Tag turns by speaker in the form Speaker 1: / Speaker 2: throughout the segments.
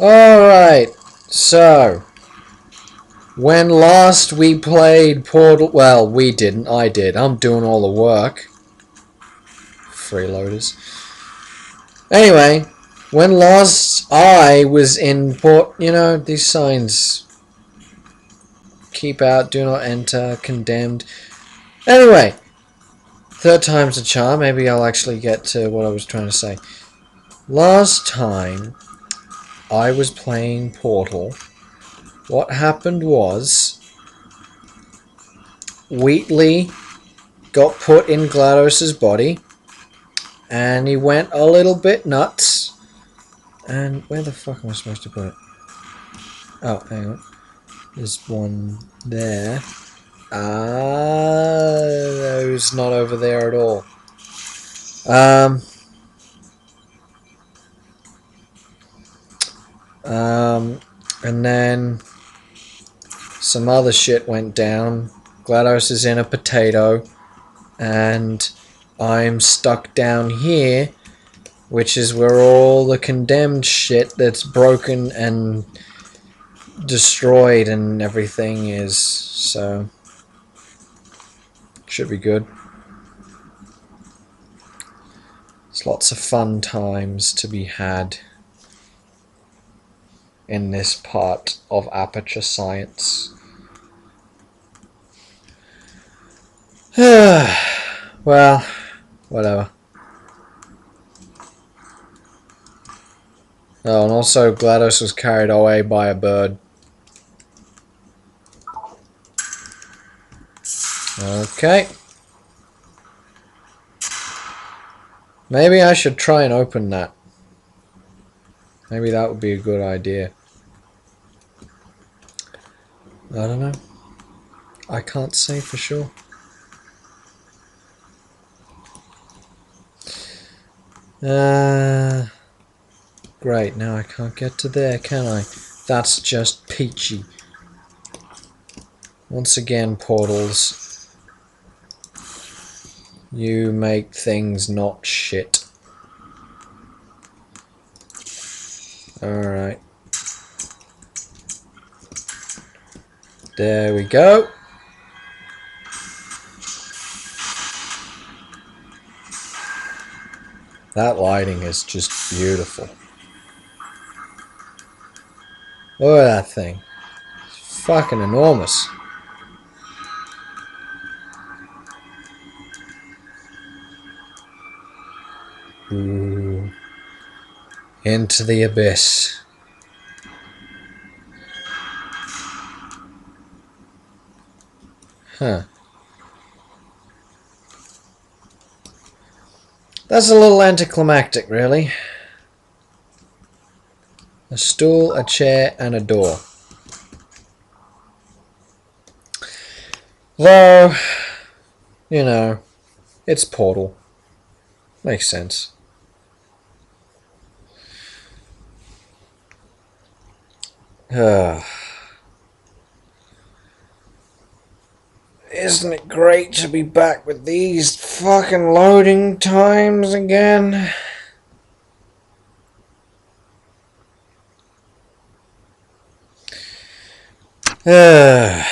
Speaker 1: Alright, so when last we played Portal, well, we didn't, I did. I'm doing all the work. Freeloaders. Anyway, when last I was in you know, these signs. Keep out, do not enter, condemned. Anyway, third time's a charm. Maybe I'll actually get to what I was trying to say. Last time I was playing Portal, what happened was Wheatley got put in GLaDOS's body and he went a little bit nuts. And where the fuck am I supposed to put it? Oh, hang on. There's one there. It's not over there at all. And then some other shit went down. GLaDOS is in a potato, and I'm stuck down here, which is where all the condemned shit that's broken and destroyed and everything is, so should be good. There's lots of fun times to be had in this part of Aperture Science. Well, whatever. Oh, and also GLaDOS was carried away by a bird. Okay. Maybe I should try and open that. Maybe that would be a good idea. I don't know. I can't say for sure. Great, now I can't get to there, can I? That's just peachy. Once again, portals. You make things not shit. Alright. There we go. That lighting is just beautiful. Look at that thing. It's fucking enormous. Ooh. Into the abyss. Huh. That's a little anticlimactic, really. A stool, a chair, and a door. Though, you know, it's Portal. Makes sense. Isn't it great to be back with these fucking loading times again? There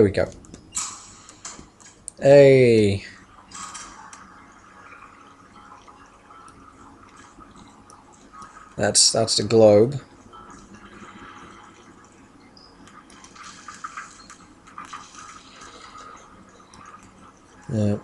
Speaker 1: we go. Hey. That's the globe. Yeah.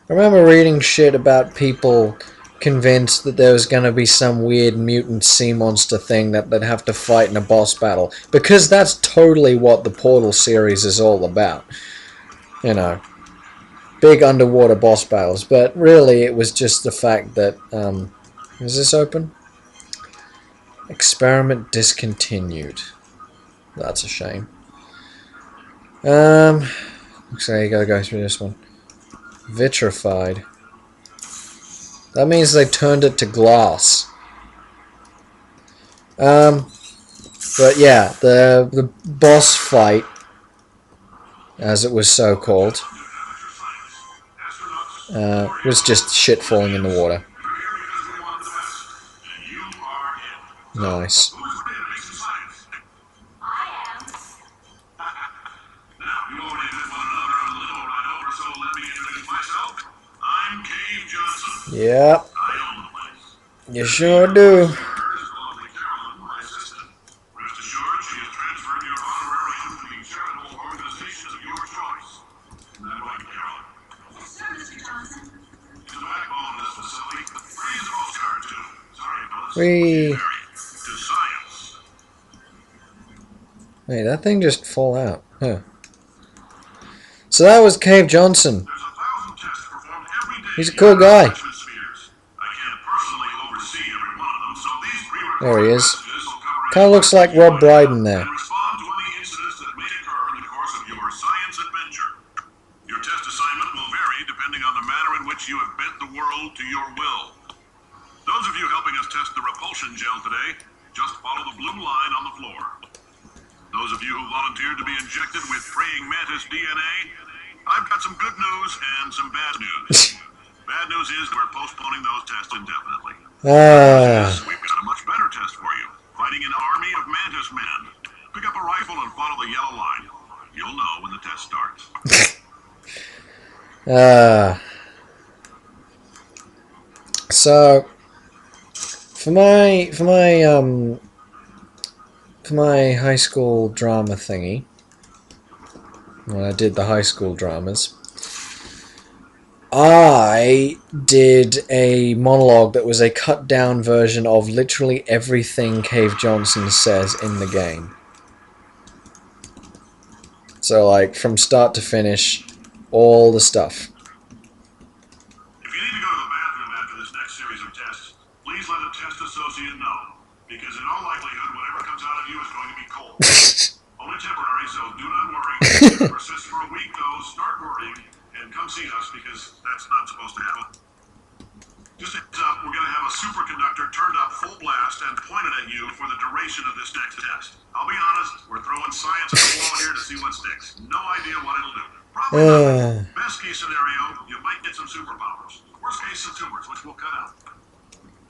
Speaker 1: I remember reading shit about people convinced that there was going to be some weird mutant sea monster thing that they'd have to fight in a boss battle. Because that's totally what the Portal series is all about. You know. Big underwater boss battles, but really it was just the fact that, is this open? Experiment discontinued. That's a shame. Looks like you gotta go through this one. Vitrified. That means they turned it to glass. But yeah, the boss fight, as it was so called, was just shit falling in the water. Nice. Yep. You sure do. Wait, that thing just fall out. Huh. So that was Cave Johnson. He's a cool guy. There he is. Kind of looks like Rob Brydon there.
Speaker 2: Your test assignment will vary depending on the manner in which you have bent the world to your will. Those of you helping us test the repulsion gel today, just follow the blue line on the floor. Those of you who volunteered to be injected with praying mantis DNA, I've got some good news and some bad news. Bad news is we're postponing those tests indefinitely. We've got a much better test for you. Fighting an army of mantis men. Pick up a rifle and follow the yellow line. You'll know when the test starts.
Speaker 1: So for my high school drama thingy, when I did the high school dramas, I did a monologue that was a cut down version of literally everything Cave Johnson says in the game. So like from start to finish, all the stuff.
Speaker 2: If you need to go to the bathroom after this next series of tests, please let a test associate know, because in all likelihood, whatever comes out of you is going to be cold. Only temporary, so do not worry. If it persists for a week, though, start worrying and come see us, because that's not supposed to happen. Just a heads up, we're going to have a superconductor turned up full blast and pointed at you for the duration of this next test. I'll be honest, we're throwing science at the wall here to see what sticks. No idea what it'll do. Probably nothing. Best case scenario, you might get some superpowers. Worst case, some tumors, which we'll cut out.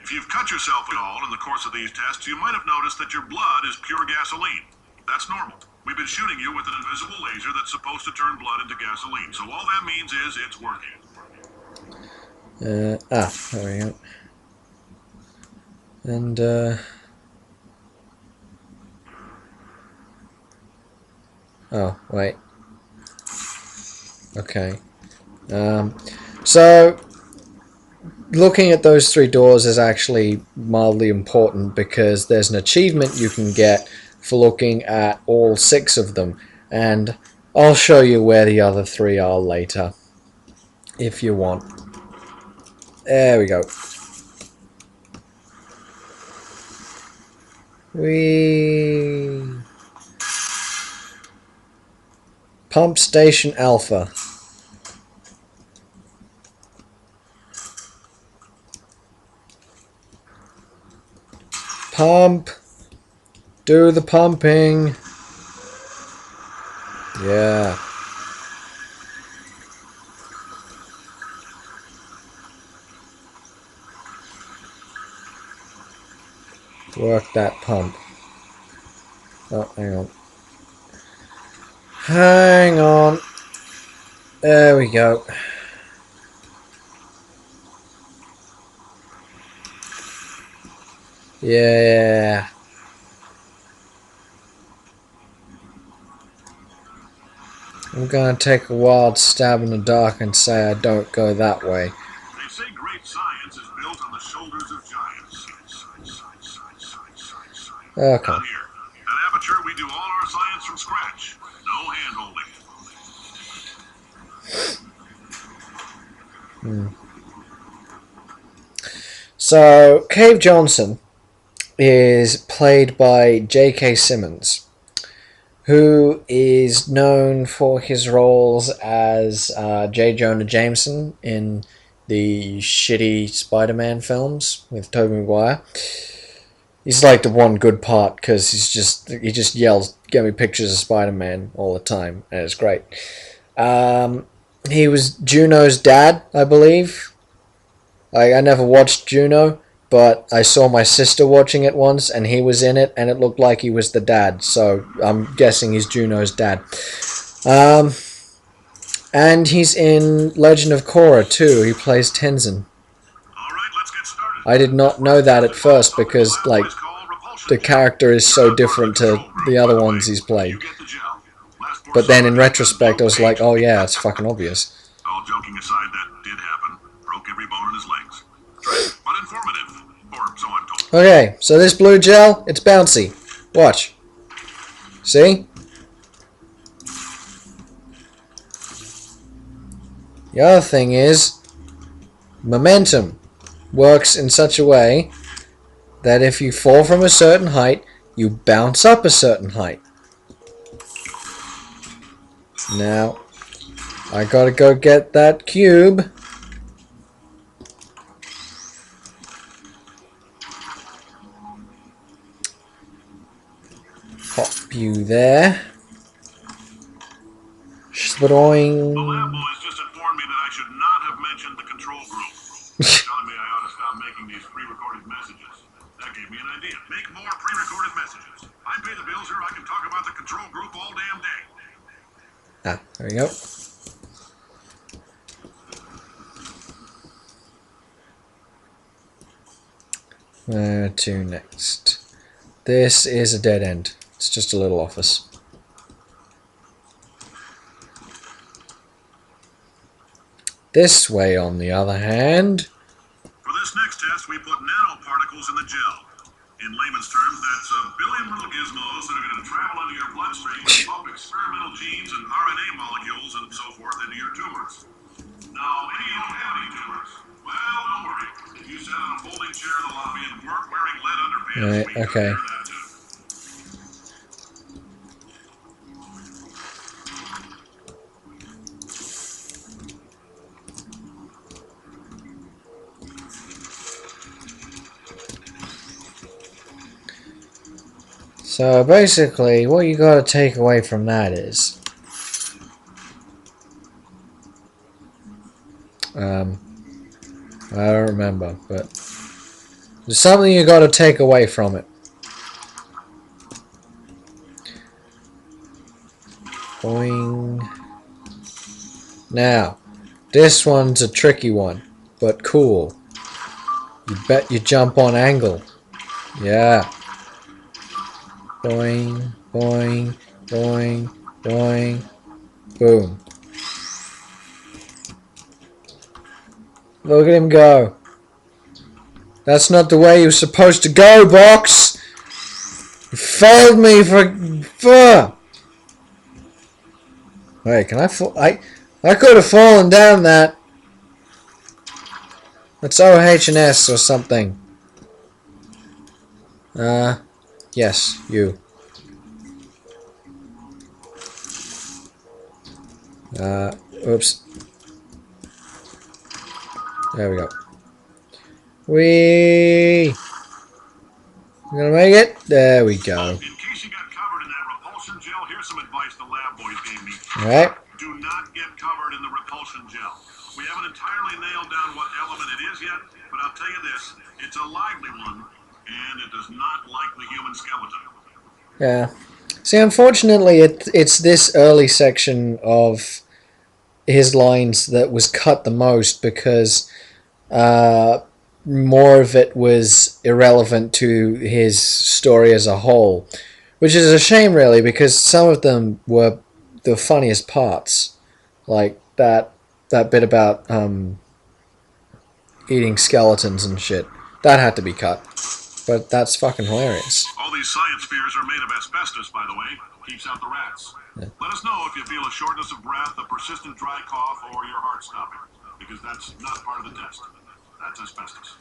Speaker 2: If you've cut yourself at all in the course of these tests, you might have noticed that your blood is pure gasoline. That's normal. We've been shooting you with an invisible laser that's supposed to turn blood into gasoline. So all that means is it's working.
Speaker 1: There we go. And, oh, wait. Okay. So, looking at those 3 doors is actually mildly important because there's an achievement you can get for looking at all 6 of them. And I'll show you where the other 3 are later, if you want. There we go. Pump Station Alpha. Pump. Do the pumping. Yeah. Work that pump. Oh, hang on. Hang on. There we go. Yeah. I'm gonna take a wild stab in the dark and say I don't go that way.
Speaker 2: They say great science is built on the shoulders of giants.
Speaker 1: Okay.
Speaker 2: Down here, at Aperture, we do all our science from scratch. No hand-holding.
Speaker 1: So, Cave Johnson is played by J.K. Simmons, who is known for his roles as J. Jonah Jameson in the shitty Spider-Man films with Tobey Maguire. He's like the one good part because he just yells, "Get me pictures of Spider-Man" all the time, and it's great. He was Juno's dad, I believe. I never watched Juno, but I saw my sister watching it once, and he was in it, and it looked like he was the dad. So I'm guessing he's Juno's dad. Um, and he's in Legend of Korra too. He plays Tenzin.
Speaker 2: All right, let's get started.
Speaker 1: I did not know that at first because like the character is so different to the other ones he's played. But then in retrospect, I was like, oh yeah, it's fucking obvious.
Speaker 2: All joking aside, that did happen. Broke every bone in his legs. Tragic, but informative. Or so I'm told.
Speaker 1: Okay, so this blue gel, it's bouncy. Watch. See? The other thing is, momentum works in such a way that if you fall from a certain height, you bounce up a certain height. Now, I gotta go get that cube. Pop you there. Sploing.
Speaker 2: The lab boys just informed me that I should not have mentioned the control group. They're telling me I ought to stop making these pre-recorded messages. That gave me an idea. Make more pre-recorded messages. I pay the bills here. I can talk about the control group all damn day.
Speaker 1: Ah, there we go. Where to next? This is a dead end. It's just a little office. This way, on the other hand...
Speaker 2: For this next test, we put nanoparticles in the gel. In layman's terms, that's a billion little gizmos that are going to travel into your bloodstream and pump experimental genes and RNA molecules and so forth into your tumors. Now, maybe you don't have any tumors. Well, don't worry. If you sat on a folding chair in the lobby and weren't wearing lead underpants,
Speaker 1: Right,
Speaker 2: we took
Speaker 1: okay.
Speaker 2: care of that too.
Speaker 1: So basically, what you gotta take away from that is... I don't remember, but... there's something you gotta take away from it. Boing. Now, this one's a tricky one, but cool. You bet you jump on angle. Yeah. Boing, boing, boing, boing, boom. Look at him go. That's not the way you're supposed to go, Box! You failed me for... Wait, can I fall? I could have fallen down that. It's OH&S or something. Yes, you. Oops. There we go. Whee! I'm gonna make it. There we go.
Speaker 2: In case you got covered in that repulsion gel, here's some advice the lab boys gave me.
Speaker 1: Alright.
Speaker 2: Do not get covered in the repulsion gel. We haven't entirely nailed down what element it is yet, but I'll tell you this, it's a lively one, and it does not like the human skeleton.
Speaker 1: Yeah. See, unfortunately, it's this early section of his lines that was cut the most because more of it was irrelevant to his story as a whole, which is a shame, really, because some of them were the funniest parts, like that bit about eating skeletons and shit. That had to be cut, but that's fucking hilarious.
Speaker 2: All these science spheres are made of asbestos, by the way. Keeps out the rats.
Speaker 1: Yeah.
Speaker 2: Let us know if you feel a shortness of breath, a persistent dry cough, or your heart stopping, because that's not part of the test. That's asbestos.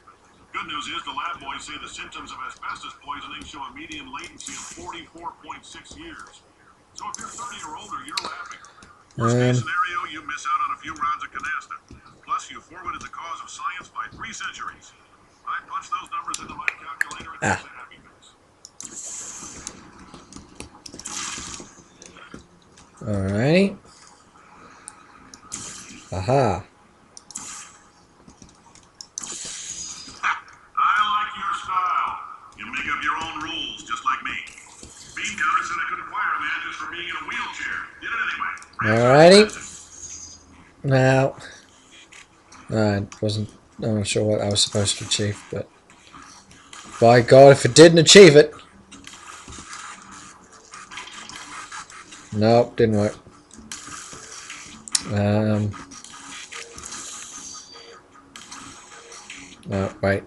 Speaker 2: Good news is the lab boys say the symptoms of asbestos poisoning show a median latency of 44.6 years. So if you're 30 or older, you're laughing. Worst case scenario, you miss out on a few rounds of canasta. Plus, you forwarded the cause of science by 3 centuries. I punched those numbers into my calculator and it was a happy
Speaker 1: Alright. Aha.
Speaker 2: I like your style. You make up your own rules, just like me. Bean Counter said I couldn't fire a man just for being in a wheelchair. Did it anyway.
Speaker 1: Alrighty. Now, I wasn't. I'm not sure what I was supposed to achieve, but by God, if it didn't achieve it, nope, didn't work. No, wait.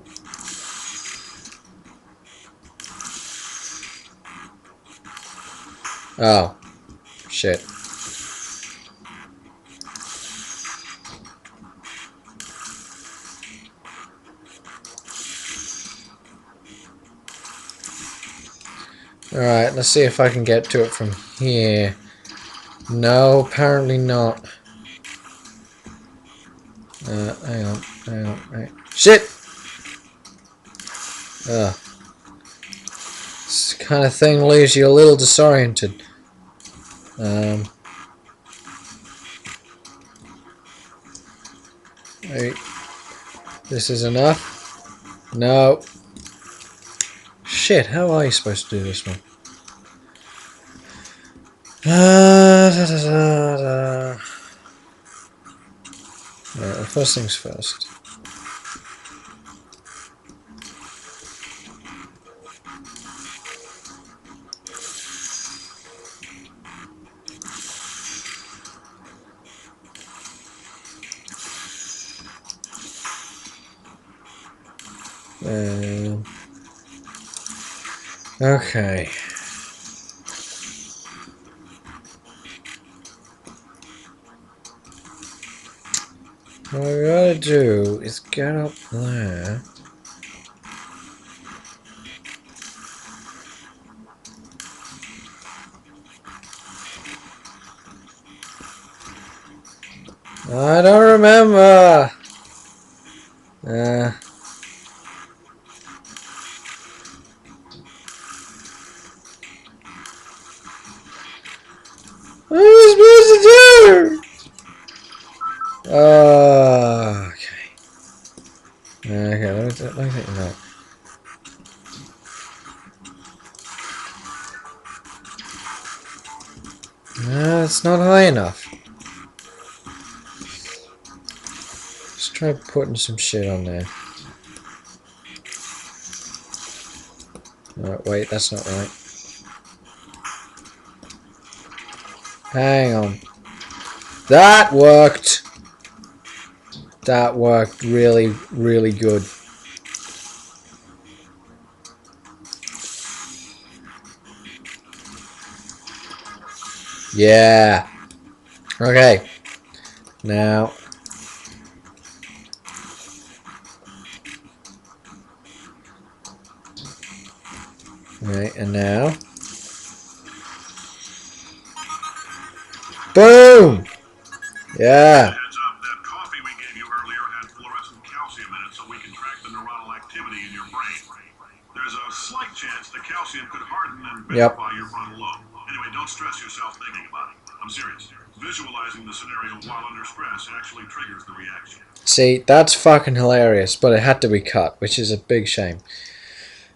Speaker 1: Oh, shit. Alright, let's see if I can get to it from here. No, apparently not. Hang on, right. Shit! Ugh. This kind of thing leaves you a little disoriented. Wait. This is enough? No. Shit, how are you supposed to do this one? Da, da, da, da. Right, well, first things first. Okay. What I gotta do is get up there. I don't remember. What am I supposed to do? Okay. Okay, let me think about it. No, it's not high enough. Let's try putting some shit on there. Oh, wait, that's not right. Hang on. That worked! That worked really, really good. Yeah. Okay. Now. Right, and now. Boom! Yeah.
Speaker 2: Heads up, that coffee we gave you earlier had fluorescent calcium in it so we can track the neuronal activity in your brain. There's a slight chance the calcium could harden and petrify your frontal lobe. Anyway, don't stress yourself thinking about it. I'm serious. Visualizing the scenario while under stress actually triggers the reaction.
Speaker 1: See, that's fucking hilarious, but it had to be cut, which is a big shame.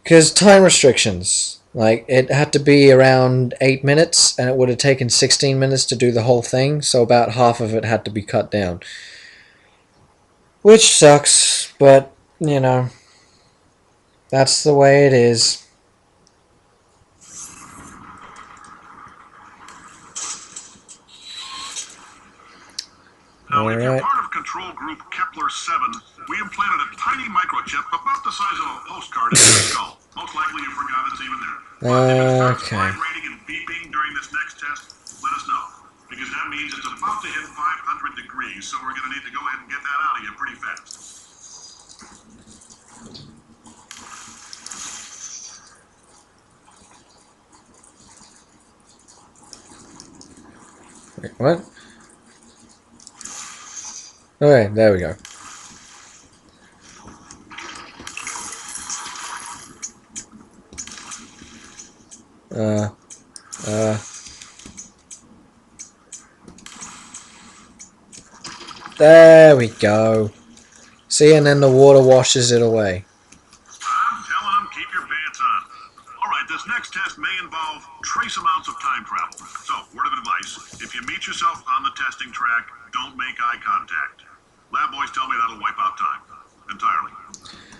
Speaker 1: Because time restrictions. Like, it had to be around 8 minutes, and it would have taken 16 minutes to do the whole thing, so about half of it had to be cut down. Which sucks, but, you know, that's the way it is.
Speaker 2: Now, if you're part of Control Group Kepler 7, we implanted a tiny microchip about the size of a postcard in your skull. Most likely you forgot it's even there. But if it starts vibrating and beeping during this next test, let us know. Because that means it's about to hit 500 degrees, so we're going to need to go ahead and get that out of you pretty fast.
Speaker 1: Wait, what? Okay, there we go. There we go. See, and then the water washes it away.
Speaker 2: I'm telling them, keep your pants on. All right, this next test may involve trace amounts of time travel. So, word of advice, if you meet yourself on the testing track, don't make eye contact. Lab boys tell me that'll wipe out time. Entirely.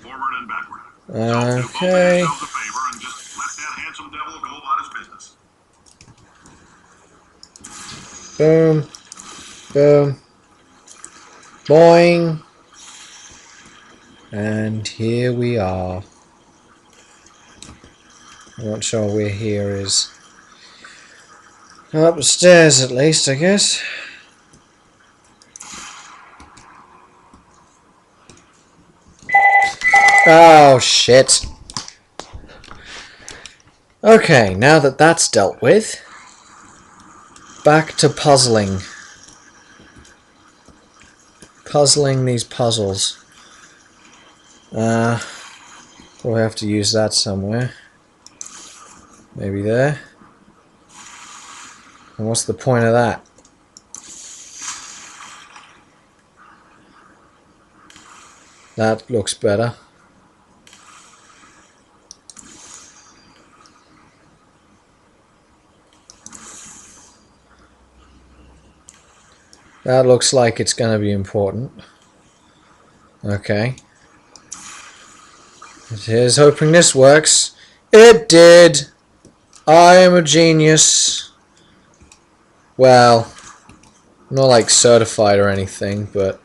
Speaker 2: Forward and backward. So, do both of
Speaker 1: Okay.
Speaker 2: yourselves a favor and just let that handsome devil go about his business.
Speaker 1: Boom. Boom. Boing. And here we are. I'm not sure where here is. Upstairs at least, I guess. Oh, shit. Okay, now that that's dealt with, back to puzzling. Puzzling these puzzles. We'll have to use that somewhere. Maybe there. And what's the point of that? That looks better. That looks like it's going to be important. Okay. Here's hoping this works. It did! I am a genius. Well, not like certified or anything, but